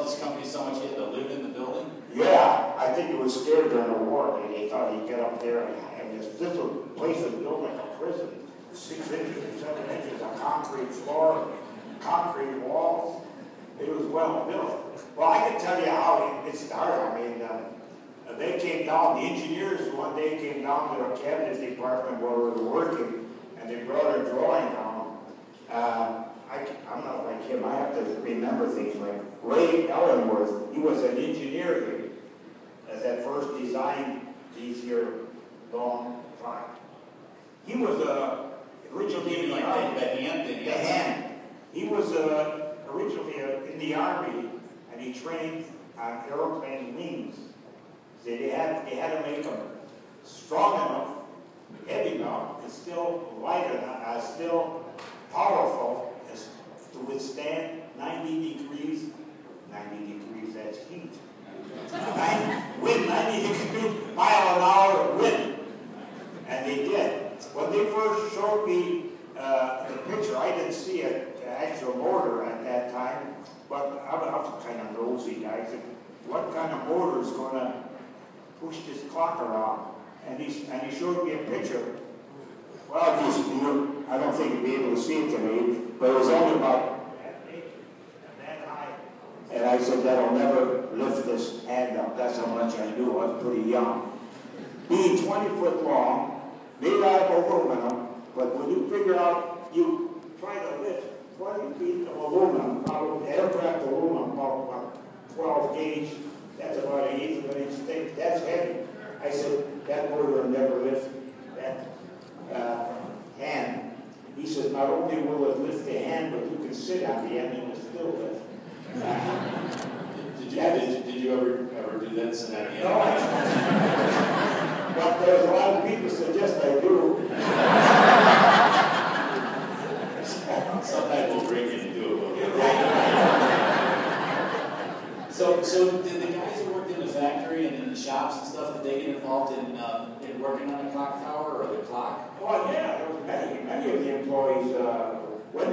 loved his company so much he had to live in the building? Yeah, I think he was scared during the war, and they thought he'd get up there and this place was built like a prison. 6 inches or 7 inches of concrete floor, concrete walls. It was well built. Well, I can tell you how it started. I mean, they came down, the engineers one day came down to the cabinet department where we were working, and they brought a drawing down. I'm not like him, I have to remember things like Ray Ellenworth. He was an engineer here that first designed these here long clocks. He was originally like the hand thing. The hand. He was originally in the Army, and he trained on airplane wings. So they had to make them strong enough, heavy enough, and still light enough, still powerful as to withstand 90 degrees. 90 degrees, that's heat. Wind, 90 degrees, mile an hour wind. And they did. When they first showed me the picture, I didn't see an actual motor at that time, but I was kind of nosy, guys. What kind of motor is going to push this clock around? And he showed me a picture. Well, I don't think you'd be able to see it today, but it was only about that high. And I said, that'll never lift this hand up. That's how much I knew. I was pretty young. Being 20 foot long, made out of aluminum, but when you figure out, you try to lift 20 feet of aluminum, probably aircraft aluminum, about 12 gauge, that's about an eighth of an inch thick, that's heavy. I said, that motor will never lift that hand. He said, not only will it lift the hand, but you can sit on the end and it still lift. Did you ever do that scenario? No, but there's a lot of people suggest I do. Sometimes we'll break it and do it. So did the guys who worked in the factory and in the shops and stuff, did they get involved in working on the clock tower or the clock? Oh yeah, there was many of the employees. When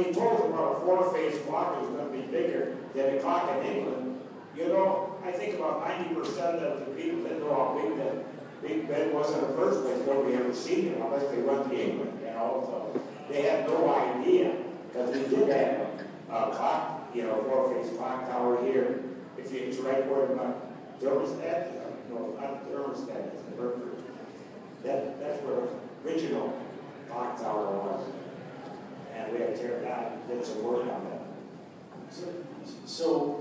he told them about a 4-phase clock was going to be bigger than a clock in England, you know, I think about 90% of the people didn't know how big that Big Ben was in the first place. Nobody ever seen it unless they went to England, you know. So they had no idea, because we did have a clock, you know, 4-phase clock tower here. If it's right where my thermostat, no, not thermostat, it's the Mercury. That's where the original clock tower was. And we had to tear it down and did some work on that. So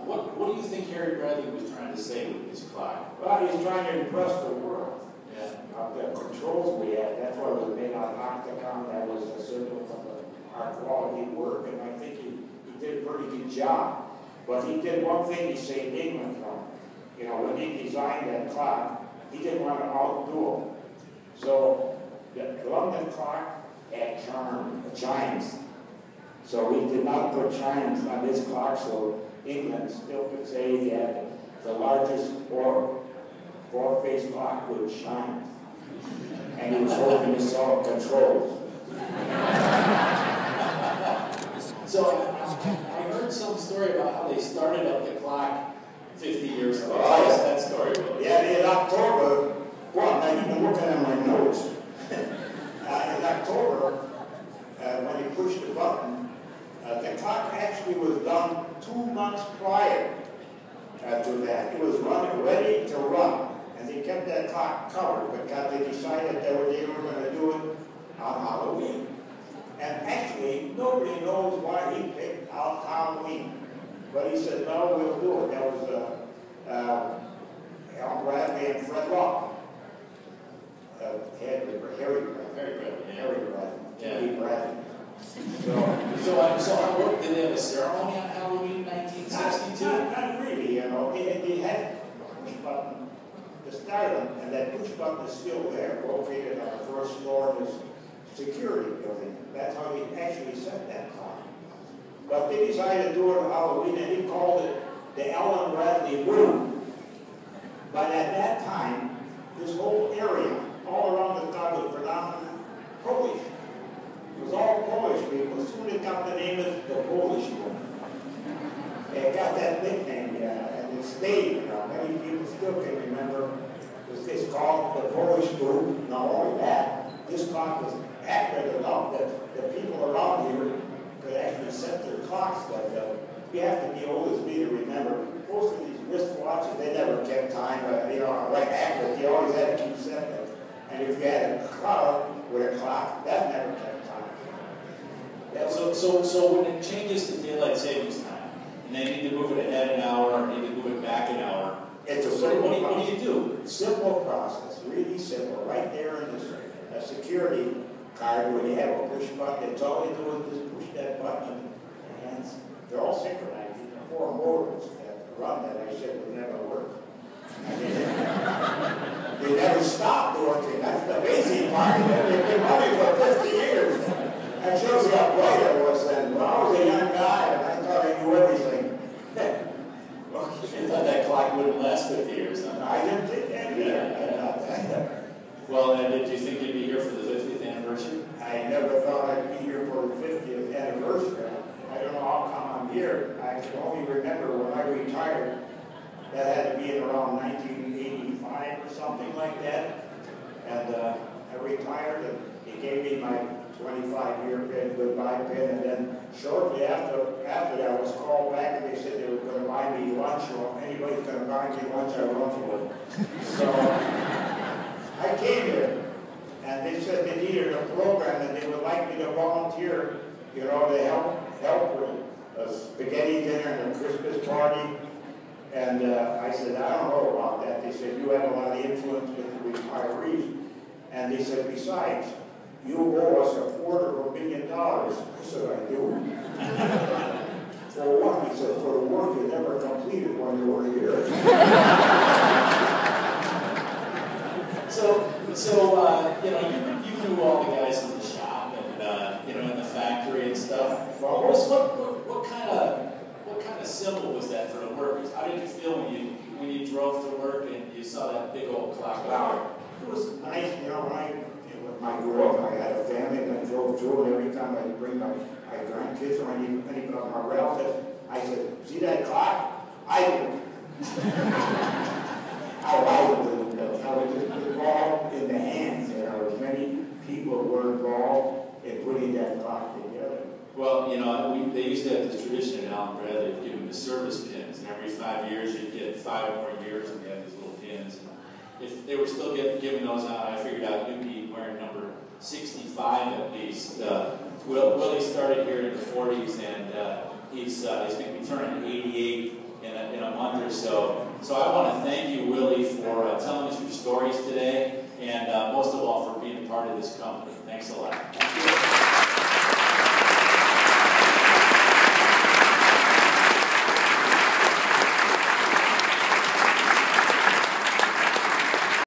what do you think Harry Bradley was trying to say with his clock? Well, he's trying to impress the world. Yeah. The controls we had, that's why it was made on octagon. That was a symbol of our quality work, and I think he did a pretty good job. But he did one thing he saved England from. You know, when he designed that clock, he didn't want to outdo him. So the London clock had chimes. So he did not put chimes on his clock, so England still could say he had the largest four-phase clock with chimes. And he was hoping to sell controls. So I heard some story about how they started up the clock 50 years ago. Oh, Tell us that story. Yeah, in October, well, now you've been looking at my notes. In October, when he pushed the button, the clock actually was done 2 months prior to that. It was ready to run. And they kept that clock covered because they decided that they were going to do it on Halloween. And actually, nobody knows why he picked out Halloween. But he said, no, we'll do it. That was Al Bradley and Fred Law. Harry Bradley. So did they have a ceremony on Halloween 1962? Not really, you know. They had a push button to start them, and that push button is still there, located on the first floor of his security building. That's how he actually set that clock. But they decided to do it on Halloween, and he called it the Allen Bradley Moon. But at that time, this whole area, all around the town, was predominantly Polish. It was all Polish people. Soon it got the name of the Polish Moon. They got that nickname, and it stayed. You know, many people still can remember. It's called the Polish group. Not only that, this clock was accurate enough that the people around here could actually set their clocks. But you have to be old as me to remember. Most of these wristwatches, they never kept time. You know, like accurate, you always had to keep setting it. And if you had a car with a clock, that never kept time. So when it changes to daylight savings time, and they need to move it ahead an hour, or need to move it back an hour, it's a simple process. What do you do? Simple process, really simple. Right there in this security card where you have a push button, it's all you do is just push that button, and they're all synchronized. The 4 motors that run that I said would never work. I mean, they never stopped working. That's the amazing part of it. They've been running for 50 years. That shows you how bright I was then. When I was a young guy, and I thought I knew everything. You thought that clock wouldn't last 50 years, huh? I didn't think that either. Well, and did you think you'd be here for the 50th anniversary? I never thought I'd be here for the 50th anniversary. I don't know how come I'm here. I can only remember when I retired. That had to be in around 1985 or something like that. And I retired, and he gave me my 25-year pin, goodbye pin, and then shortly after that I was called back and they said they were going to buy me lunch, or anybody's going to buy me lunch, I run for it. So I came here, and they said they needed a program and they would like me to volunteer, you know, to help with a spaghetti dinner and a Christmas party. And I said, I don't know about that. They said, you have a lot of influence with the retirees. And they said, besides, you owe us $250 million. I said, I do. For one, he said, for the work you never completed when you were here. You know, you knew all the guys in the shop and you know, in the factory and stuff. Well, What kind of symbol was that for the workers? How did you feel when you drove to work and you saw that big old clock? Wow, it was nice, you know, when I grew up, I had a family and I drove through, and every time I bring my grandkids or any of my relatives, I said, see that clock? I do. I was involved in the hands, you know, as many people were involved in putting that clock together. Well, you know, they used to have this tradition in Allen Bradley of giving the service pins, and every 5 years you'd get 5 more years, and they had these little pins. And if they were still giving those out, I figured out you'd be wearing number 65 at least. Willie started here in the 40s, and he's going to be turning 88 in a month or so. So I want to thank you, Willie, for telling us your stories today, and most of all for being a part of this company. Thanks a lot.